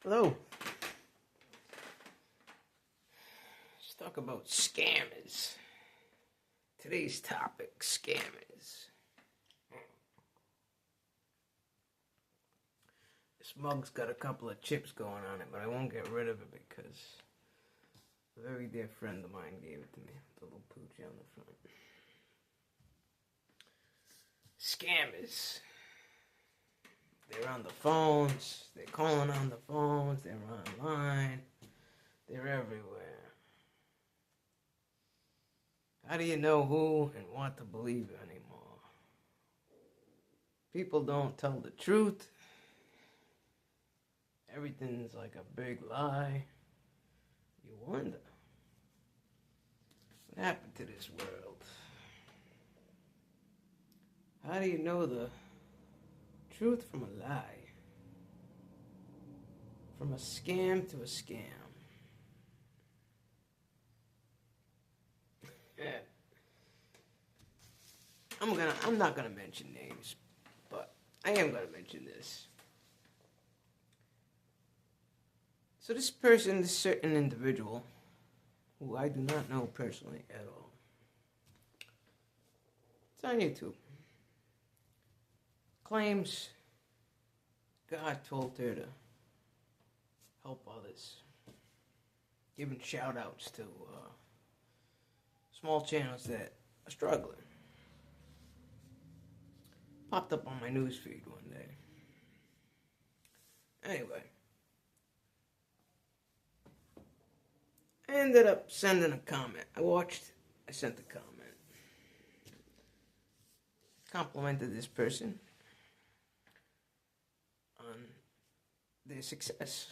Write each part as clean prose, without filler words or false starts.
Hello. Let's talk about scammers. Today's topic, scammers. This mug's got a couple of chips going on it, but I won't get rid of it because a very dear friend of mine gave it to me. The little pooch on the front. Scammers. They're on the phones. They're calling on the phones. They're online. They're everywhere. How do you know who and what to believe anymore? People don't tell the truth. Everything's like a big lie. You wonder, what happened to this world? How do you know the truth from a lie? From a scam to a scam. I'm not gonna mention names, but I am gonna mention this. So this person, this certain individual, who I do not know personally at all, it's on YouTube, claims God told her to help others, giving shout outs to small channels that are struggling. Popped up on my newsfeed one day. Anyway, I ended up sending a comment. I sent a comment. Complimented this person on their success.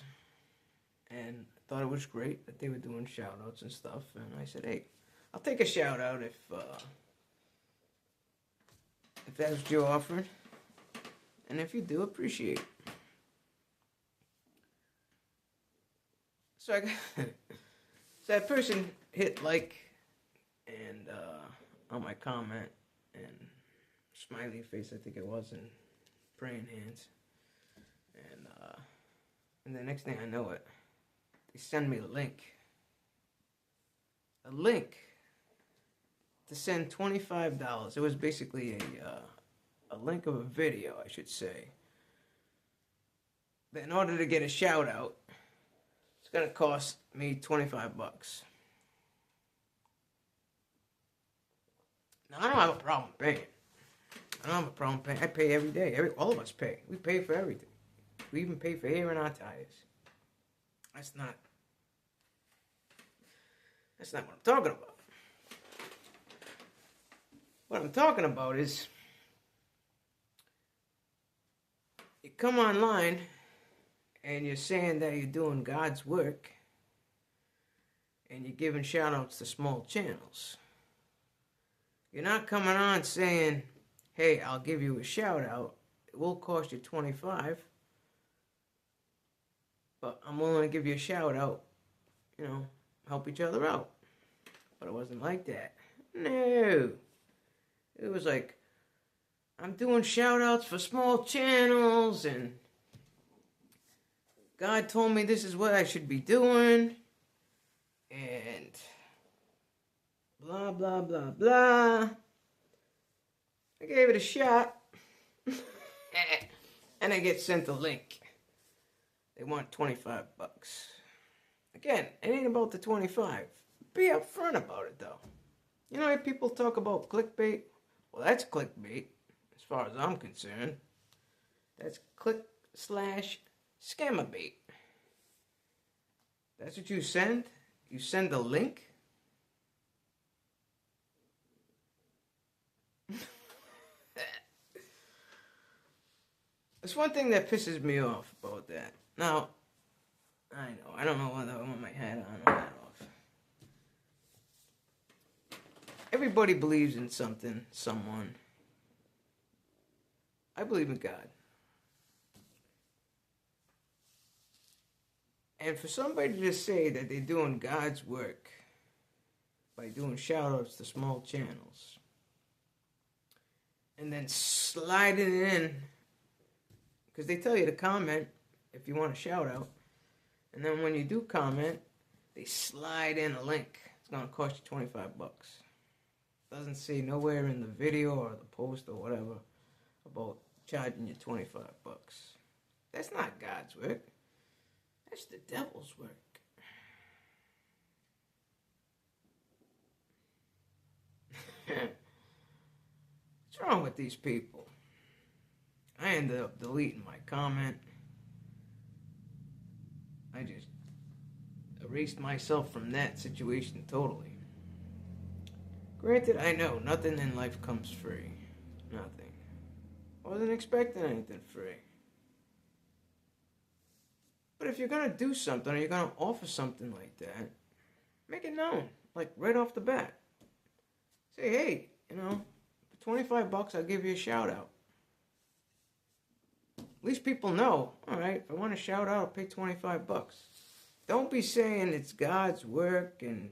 And thought it was great that they were doing shout outs and stuff. And I said, hey, I'll take a shout out if that's what you're offering. And if you do, appreciate it. So that person hit like and on my comment and smiley face, I think it was, and praying hands. And the next thing I know it, they send me a link to send $25. It was basically a link of a video, I should say. But in order to get a shout out, it's gonna cost me $25. Now I don't have a problem paying. I pay every day. All of us pay. We pay for everything. We even pay for air in our tires. That's not what I'm talking about. What I'm talking about is you come online and you're saying that you're doing God's work and you're giving shout outs to small channels. You're not coming on saying, hey, I'll give you a shout out. It will cost you $25, but I'm willing to give you a shout out, help each other out. But it wasn't like that. No. It was like, I'm doing shout outs for small channels and God told me this is what I should be doing and blah, blah, blah, blah. I gave it a shot and I get sent a link. They want $25. Again, it ain't about the 25. Be upfront about it though. You know how people talk about clickbait? Well, that's clickbait, as far as I'm concerned. That's click/scammerbait. That's what you send? You send a link? That's one thing that pisses me off about that. Now, I don't know whether I want my hat on or hat off. Everybody believes in something, someone. I believe in God. And for somebody to just say that they're doing God's work by doing shout-outs to small channels and then sliding it in, because they tell you to comment if you want a shout-out, And then when you do comment, they slide in a link. It's going to cost you $25. Doesn't say nowhere in the video or the post or whatever about charging you $25. That's not God's work. That's the devil's work. What's wrong with these people? I ended up deleting my comment. I just erased myself from that situation totally. Granted, I know nothing in life comes free. Nothing. I wasn't expecting anything free. But if you're going to do something or you're going to offer something like that, make it known. Like right off the bat. Say, hey, for $25, I'll give you a shout out. At least people know, all right, if I want a shout out, I'll pay $25. Don't be saying it's God's work and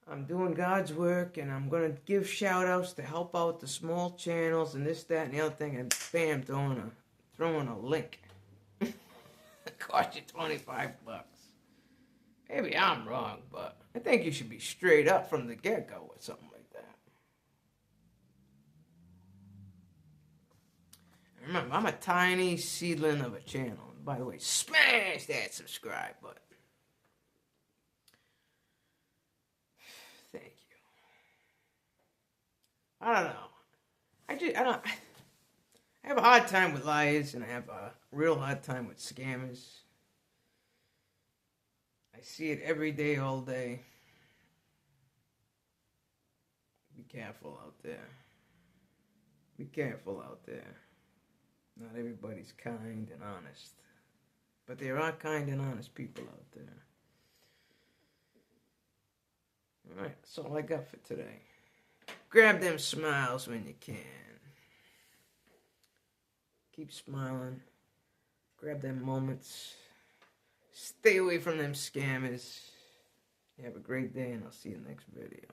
I'm doing God's work and I'm going to give shout outs to help out the small channels and this, that, and the other thing, and bam, throwing a link. It cost you $25. Maybe I'm wrong, but I think you should be straight up from the get-go with something like that. Remember, I'm a tiny seedling of a channel. By the way, smash that subscribe button. Thank you. I don't know. I have a hard time with liars, and I have a real hard time with scammers. I see it every day, all day. Be careful out there. Be careful out there. Not everybody's kind and honest. But there are kind and honest people out there. Alright, that's all I got for today. Grab them smiles when you can. Keep smiling. Grab them moments. Stay away from them scammers. Have a great day, and I'll see you next video.